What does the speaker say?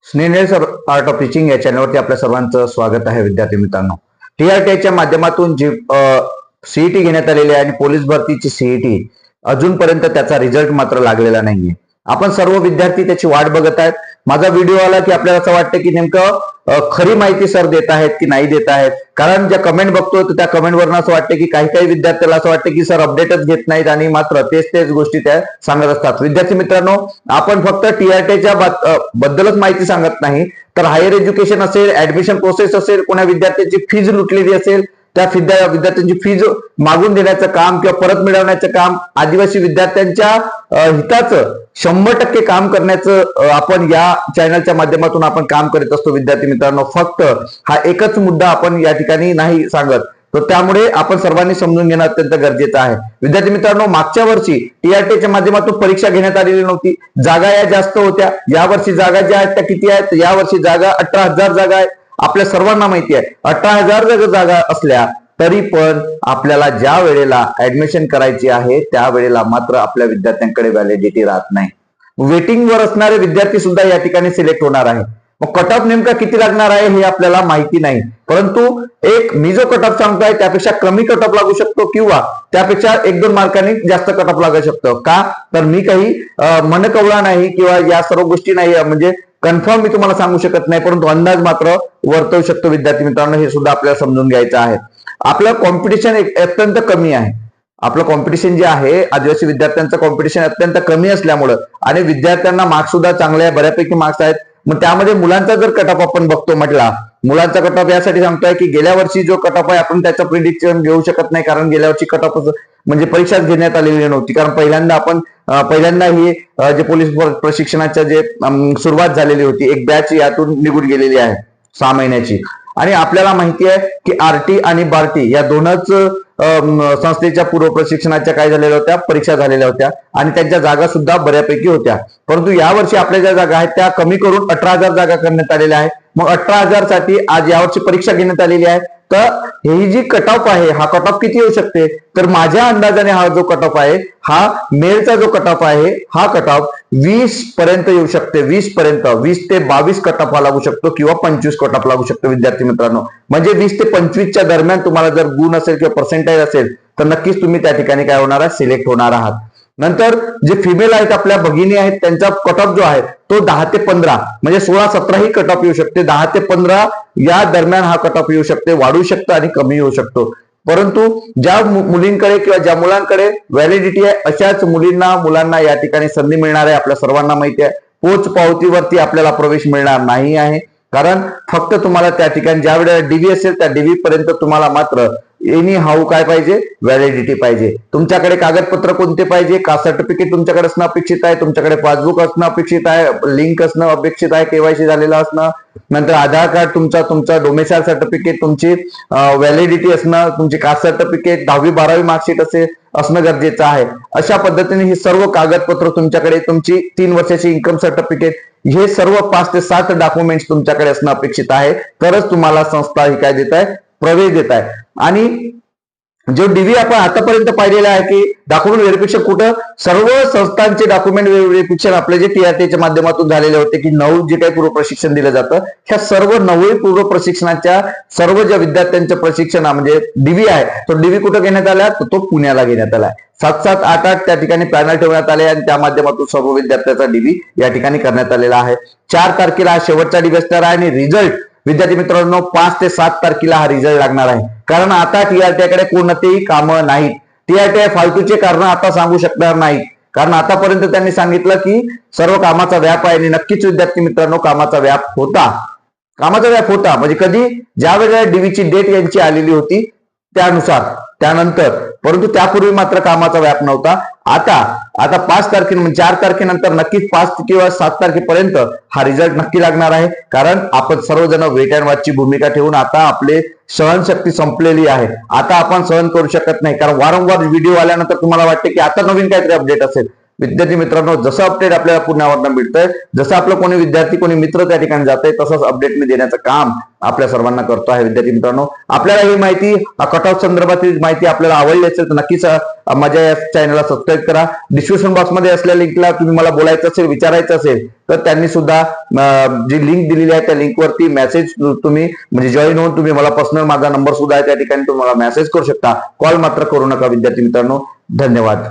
Snehal sir art of teaching या चॅनलवरती आपल्या सर्वांचं स्वागत आहे. विद्यार्थी मित्रांनो, टीआरटीच्या माध्यमातून जी सीईटी घेण्यात आलेली आहे आणि पोलीस भरतीची सीईटी अजूनपर्यंत त्याचा रिझल्ट मात्र लागलेला नाहीये. आपण सर्व विद्यार्थी त्याची वाट बघत आहेत. माझा व्हिडिओ आला की आपल्याला असं वाटतं की नेमकं खरी माहिती सर देत आहेत की नाही देत आहेत. कारण ज्या कमेंट बघतो तर त्या कमेंटवरून असं वाटतं की काही काही विद्यार्थ्याला असं वाटतं की सर अपडेटच घेत नाहीत आणि मात्र तेच गोष्टी त्या सांगत असतात. विद्यार्थी मित्रांनो, आपण फक्त टीआरटीच्या बद्दलच माहिती सांगत नाही, तर हायर एज्युकेशन असेल, ऍडमिशन प्रोसेस असेल, कोणा विद्यार्थ्याची फीज लुटलेली असेल त्या विद्यार्थ्यांची फीज मागून देण्याचं काम किंवा परत मिळवण्याचं काम, आदिवासी विद्यार्थ्यांच्या हिताचं 100% काम करण्याचं आपण या चॅनलच्या माध्यमातून आपण काम करीत असतो. विद्यार्थी मित्रांनो, फक्त हा एकच मुद्दा आपण या ठिकाणी नाही सांगत, तर त्यामुळे आपण सर्वांनी समजून घेणं अत्यंत गरजेचं आहे. विद्यार्थी मित्रांनो, मागच्या वर्षी टीआरटीच्या माध्यमातून परीक्षा घेण्यात आलेली नव्हती. जागा या जास्त होत्या. यावर्षी जागा ज्या आहेत त्या किती आहेत? यावर्षी जागा 18,000 जागा आहेत. आपल्या सर्वांना माहिती आहे 18,000 जागा असल्या तरी पण आपल्याला ज्या वेळेला ऍडमिशन करायची आहे त्या वेळेला मात्र आपल्या विद्यार्थ्यांकडे व्हॅलिडिटी राहत नाही. वेटिंगवर असणारे विद्यार्थी सुद्धा या ठिकाणी सिलेक्ट होणार आहे. मग कट ऑफ नेमका किती लागणार आहे हे आपल्याला माहिती नाही, परंतु मी जो कट ऑफ सांगतोय त्यापेक्षा कमी कट ऑफ लागू शकतो किंवा त्यापेक्षा 1-2 मार्कांनी जास्त कट ऑफ लागू शकतो. का तर मी काही मनकवळा नाही किंवा या सर्व गोष्टी नाही, म्हणजे कन्फर्म मी तुम्हाला सांगू शकत नाही, परंतु अंदाज मात्र वर्तवू शकतो. विद्यार्थी मित्रांनो, हे सुद्धा आपल्याला समजून घ्यायचं आहे. आपलं कॉम्पिटिशन अत्यंत कमी आहे. आपलं कॉम्पिटिशन जे आहे, आदिवासी विद्यार्थ्यांचं कॉम्पिटिशन अत्यंत कमी असल्यामुळं आणि विद्यार्थ्यांना मार्क्स सुद्धा चांगले आहे, बऱ्यापैकी मार्क्स आहेत. मग त्यामध्ये मुलांचा जर कट ऑफ आपण बघतो म्हटला, मुलांचा कट ऑफ यासाठी सांगतोय की गेल्या वर्षी जो कट ऑफ आहे आपण त्याचं प्रिडिक्शन घेऊ शकत नाही, कारण गेल्या वर्षी कट ऑफ म्हणजे परीक्षाच घेण्यात आलेली नव्हती. कारण पहिल्यांदा ही जे पोलीस प्रशिक्षणाच्या जे सुरुवात झालेली होती, एक बॅच यातून निघून गेलेली आहे 6 महिन्याची. आणि आपल्याला माहिती आहे की आरटी आणि बार्टी या दोनच संस्थेच्या पूर्व प्रशिक्षणाच्या काय झालेल्या होत्या, परीक्षा झालेल्या होत्या आणि त्यांच्या जागा सुद्धा बऱ्यापैकी होत्या. परंतु यावर्षी आपल्या ज्या जागा आहेत त्या कमी करून 18,000 जागा करण्यात आलेल्या आहे. मग 18,000 साठी आज यावर्षी परीक्षा घेण्यात आलेली आहे. तर ही जी कट ऑफ आहे, हा कट ऑफ किती येऊ शकते? तर माझ्या अंदाजाने हा जो कट ऑफ आहे, हा मेलचा जो कट ऑफ आहे, हा कट ऑफ 20 पर्यंत येऊ शकते. 20 पर्यंत, 20 ते 22 कट ऑफ लागू शकतो किंवा 25 कट ऑफ लागू शकतो. विद्यार्थी मित्रांनो, म्हणजे 20 ते 25च्या दरम्यान तुम्हाला जर गुण असेल किंवा पर्सेंटेज असेल तर नक्कीच तुम्ही त्या ठिकाणी काय होणार आहे, सिलेक्ट होणार आहात. नंतर जे फिमेल आहेत, आपल्या भगिनी आहेत, त्यांचा कट ऑफ जो आहे तो 10 ते 15 म्हणजे 16-17 ही कट ऑफ येऊ शकते. 10 ते 15 या दरम्यान हा कट ऑफ येऊ शकते, वाढू शकतो आणि कमी होऊ शकतो. परंतु ज्या मुलींकडे किंवा ज्या मुलांकडे व्हॅलिडिटी आहे अशाच मुलांना या ठिकाणी संधी मिळणार आहे. आपल्या सर्वांना माहिती आहे पोच पावतीवरती आपल्याला प्रवेश मिळणार नाही आहे, कारण फक्त तुम्हाला त्या ठिकाणी ज्या वेळेला डीव्ही असेल त्या डीव्ही पर्यंत तुम्हाला मात्र एनी हाऊ काय पाहिजे, व्हॅलिडिटी पाहिजे. तुमच्याकडे कागदपत्र कोणते पाहिजे? कास्ट सर्टिफिकेट तुमच्याकडे असणं अपेक्षित आहे, तुमच्याकडे पासबुक असणं अपेक्षित आहे, लिंक असणं अपेक्षित आहे, केवायसी झालेलं असणं, नंतर आधार कार्ड तुमचा डोमेसाइल सर्टिफिकेट, तुमची व्हॅलिडिटी असणं, तुमची कास्ट सर्टिफिकेट, 10वी-12वी मार्कशीट असणं गरजेचं आहे. अशा पद्धतीने ही सर्व कागदपत्र तुमच्याकडे, तुमची 3 वर्षाची इन्कम सर्टिफिकेट, हे सर्व 5 ते 7 डॉक्युमेंट्स तुमच्याकडे असणं अपेक्षित आहे. तरच तुम्हाला संस्था ही काय देत आहे, प्रवेश देत आहे. आणि जो डीव्ही आपण आतापर्यंत पाहिलेला आहे की डॉक्युमेंट व्हेरिफिकेशन कुठं, सर्व संस्थांचे डॉक्युमेंट व्हेरिफिकेशन आपले जे टीआरटीच्या माध्यमातून झालेले होते की 9 जे काही पूर्व प्रशिक्षण दिलं जातं, ह्या सर्व 9 पूर्व प्रशिक्षणाच्या सर्व ज्या विद्यार्थ्यांचं प्रशिक्षण म्हणजे डीव्ही आहे, तो डीव्ही कुठं घेण्यात आला, तो पुण्याला घेण्यात आला. 7-7, 8-8 त्या ठिकाणी पॅनल ठेवण्यात आले आणि त्या माध्यमातून सर्व विद्यार्थ्यांचा डीव्ही या ठिकाणी करण्यात आलेला आहे. 4 तारखेला हा शेवटचा डीव्ही असणार आहे आणि रिझल्ट विद्यार्थी मित्रांनो 5 ते 7 तारखेला हा रिझल्ट लागणार आहे. कारण आता टीआरटीकडे कोणतेही कामं नाहीत. टीआरटी फालतूचे कारण आता सांगू शकणार नाही, कारण आतापर्यंत त्यांनी सांगितलं की सर्व कामाचा व्याप आहे आणि नक्कीच विद्यार्थी मित्रांनो कामाचा व्याप होता. म्हणजे कधी ज्या वेळेला डीव्हीची डेट यांची आलेली होती त्यानंतर, परंतु त्यापूर्वी मात्र कामाचा व्याप नव्हता. आता 5 तारखेनंतर 4 तारखेनंतर नक्कीच 5 किंवा 7 तारखेपर्यंत हा रिझल्ट नक्की लागणार आहे. कारण आपण सर्वजण वेट अँड वॉचची भूमिका ठेवून आता आपले सहनशक्ती संपलेली आहे. आता आपण सहन करू शकत नाही, कारण वारंवार व्हिडिओ आल्यानंतर तुम्हाला वाटते की आता नवीन काहीतरी अपडेट असेल. विद्यार्थी मित्रांनो, जसं अपडेट आपल्याला पुण्यावरनं मिळतंय, जसं आपलं कोणी विद्यार्थी कोणी मित्र त्या ठिकाणी जातंय, तसंच अपडेट मी देण्याचं काम आपल्या सर्वांना करतो आहे. विद्यार्थी मित्रांनो, आपल्याला ही माहिती कट ऑफ संदर्भातील माहिती आपल्याला आवडली असेल तर नक्कीच माझ्या या चॅनलला सबस्क्राईब करा. डिस्क्रिप्शन बॉक्समध्ये असलेल्या लिंकला तुम्ही मला बोलायचं असेल, विचारायचं असेल तर त्यांनी सुद्धा जी लिंक दिलेली आहे त्या लिंकवरती मेसेज तुम्ही म्हणजे जॉईन होऊन तुम्ही मला पर्सनल माझा नंबर सुद्धा आहे त्या ठिकाणी तुम्हाला मेसेज करू शकता. कॉल मात्र करू नका विद्यार्थी मित्रांनो. धन्यवाद.